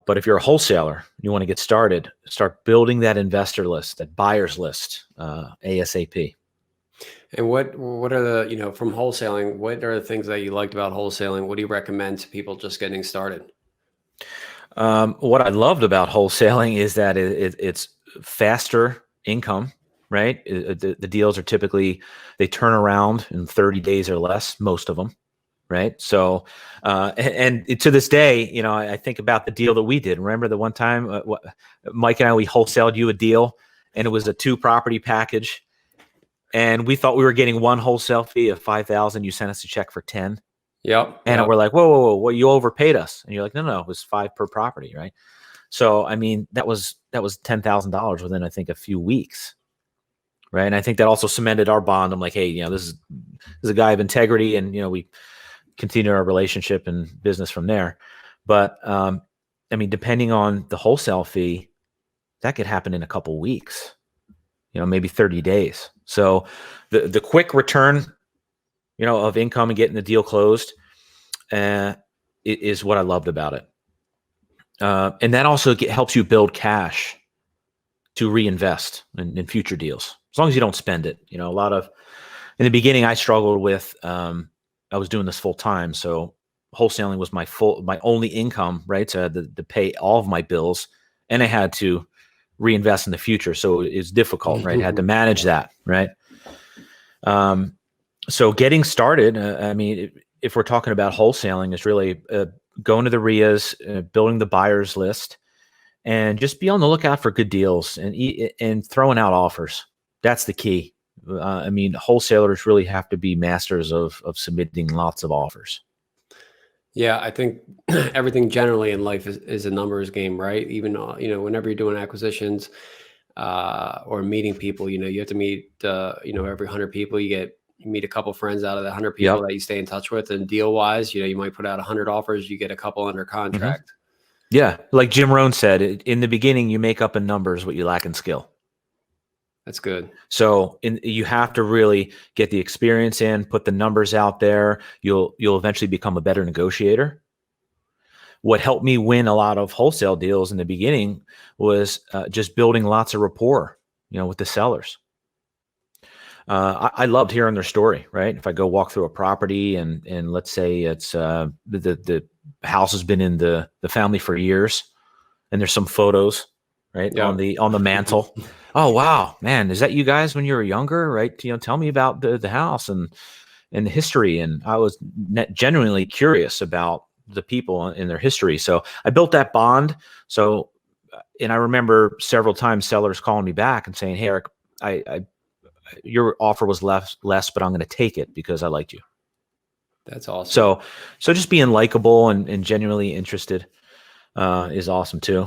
But if you're a wholesaler, you want to get started, start building that investor list, that buyer's list, ASAP. And what are the, from wholesaling, what are the things that you liked about wholesaling? What do you recommend to people just getting started? What I loved about wholesaling is that it's faster income, right? The deals are typically, they turn around in 30 days or less, most of them. Right. So, and to this day, I think about the deal that we did. Remember the one time Mike and I, we wholesaled you a deal, and it was a 2-property package. And we thought we were getting one wholesale fee of $5,000. You sent us a check for 10. Yep. And we're like, whoa, well, you overpaid us. And you're like, no, it was 5 per property. Right. So, I mean, that was $10,000 within, I think, a few weeks. Right. And I think that also cemented our bond. I'm like, hey, this is a guy of integrity. And, we continue our relationship and business from there. But I mean, depending on the wholesale fee, that could happen in a couple of weeks, maybe 30 days. So the quick return, of income and getting the deal closed is what I loved about it. And that also helps you build cash to reinvest in future deals, as long as you don't spend it. In the beginning, I struggled with, I was doing this full time. So wholesaling was my only income, right? So I had to pay all of my bills, and I had to reinvest in the future. So it's difficult, right? I had to manage that, right? So getting started, I mean, if we're talking about wholesaling, it's really going to the RIAs, building the buyer's list, and just be on the lookout for good deals and throwing out offers. That's the key. I mean, wholesalers really have to be masters of submitting lots of offers. Yeah, I think everything generally in life is a numbers game, right? Even, whenever you're doing acquisitions or meeting people, you have to meet, every 100 people, you meet a couple friends out of the 100 people that you stay in touch with. And deal wise, you might put out 100 offers, you get a couple under contract. Yeah. Like Jim Rohn said, in the beginning, you make up in numbers what you lack in skill. That's good. So you have to really get the experience in, put the numbers out there. You'll eventually become a better negotiator. What helped me win a lot of wholesale deals in the beginning was just building lots of rapport, with the sellers. I loved hearing their story, right? If I go walk through a property and let's say it's the house has been in the family for years, and there's some photos, right, on the mantle. Oh, wow, man, is that you guys when you were younger, right? Tell me about the house and the history. And I was genuinely curious about the people in their history. So I built that bond. So, and I remember several times sellers calling me back and saying, hey, Eric, your offer was less, but I'm going to take it because I liked you. That's awesome. So just being likable and genuinely interested is awesome too.